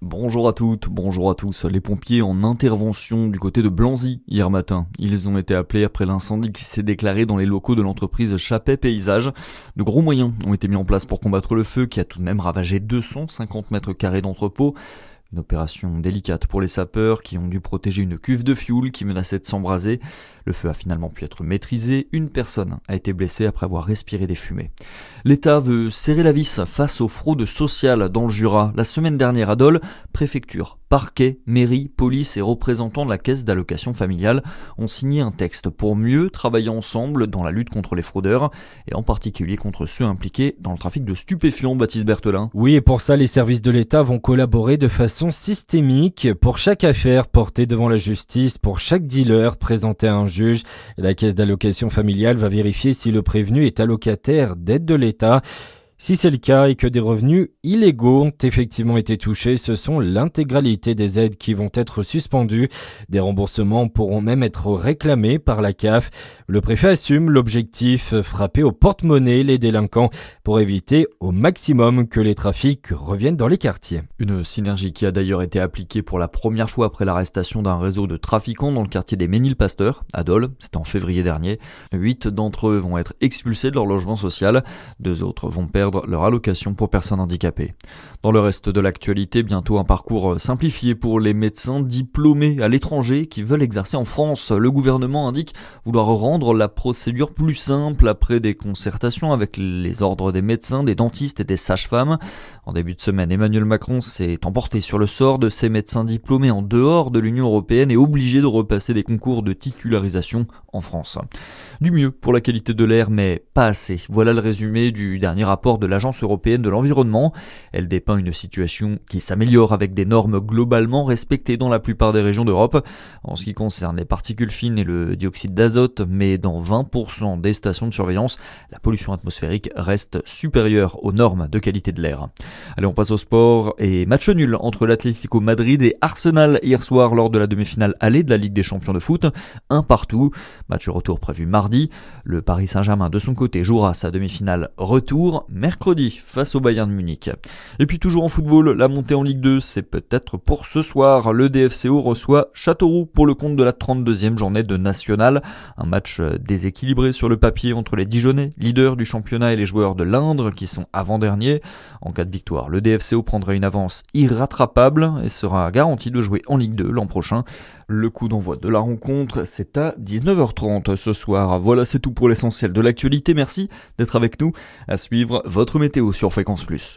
Bonjour à toutes, bonjour à tous. Les pompiers en intervention du côté de Blanzy hier matin. Ils ont été appelés après l'incendie qui s'est déclaré dans les locaux de l'entreprise Chappet Paysage. De gros moyens ont été mis en place pour combattre le feu qui a tout de même ravagé 250 mètres carrés d'entrepôt. Une opération délicate pour les sapeurs qui ont dû protéger une cuve de fioul qui menaçait de s'embraser. Le feu a finalement pu être maîtrisé. Une personne a été blessée après avoir respiré des fumées. L'État veut serrer la vis face aux fraudes sociales dans le Jura. La semaine dernière à Dole, préfecture, parquet, mairie, police et représentants de la caisse d'allocation familiale ont signé un texte pour mieux travailler ensemble dans la lutte contre les fraudeurs et en particulier contre ceux impliqués dans le trafic de stupéfiants, Baptiste Berthelin. Oui, et pour ça, les services de l'État vont collaborer de façon systémique. Pour chaque affaire portée devant la justice, pour chaque dealer présenté à un juge, la caisse d'allocation familiale va vérifier si le prévenu est allocataire d'aide de l'État. Si c'est le cas et que des revenus illégaux ont effectivement été touchés, ce sont l'intégralité des aides qui vont être suspendues. Des remboursements pourront même être réclamés par la CAF. Le préfet assume l'objectif, frapper au porte-monnaie les délinquants pour éviter au maximum que les trafics reviennent dans les quartiers. Une synergie qui a d'ailleurs été appliquée pour la première fois après l'arrestation d'un réseau de trafiquants dans le quartier des Ménil-Pasteur, à Dole, c'était en février dernier. 8 d'entre eux vont être expulsés de leur logement social, 2 autres vont perdre leur allocation pour personnes handicapées. Dans le reste de l'actualité, bientôt un parcours simplifié pour les médecins diplômés à l'étranger qui veulent exercer en France. Le gouvernement indique vouloir rendre la procédure plus simple après des concertations avec les ordres des médecins, des dentistes et des sages-femmes. En début de semaine, Emmanuel Macron s'est emporté sur le sort de ces médecins diplômés en dehors de l'Union européenne et obligés de repasser des concours de titularisation en France. Du mieux pour la qualité de l'air, mais pas assez. Voilà le résumé du dernier rapport de l'Agence européenne de l'environnement. Elle dépeint une situation qui s'améliore avec des normes globalement respectées dans la plupart des régions d'Europe en ce qui concerne les particules fines et le dioxyde d'azote, mais dans 20% des stations de surveillance, la pollution atmosphérique reste supérieure aux normes de qualité de l'air. Allez, on passe au sport et match nul entre l'Atlético Madrid et Arsenal hier soir lors de la demi-finale aller de la Ligue des Champions de foot. 1-1, match retour prévu mardi. Le Paris Saint-Germain de son côté jouera sa demi-finale retour mercredi face au Bayern de Munich. Et puis toujours en football, la montée en Ligue 2, c'est peut-être pour ce soir. Le DFCO reçoit Châteauroux pour le compte de la 32e journée de National. Un match déséquilibré sur le papier entre les Dijonais, leaders du championnat, et les joueurs de l'Indre qui sont avant-derniers. En cas de victoire, le DFCO prendra une avance irrattrapable et sera garanti de jouer en Ligue 2 l'an prochain. Le coup d'envoi de la rencontre, c'est à 19h30 ce soir. Voilà, c'est tout pour l'essentiel de l'actualité. Merci d'être avec nous. À suivre votre météo sur Fréquence Plus.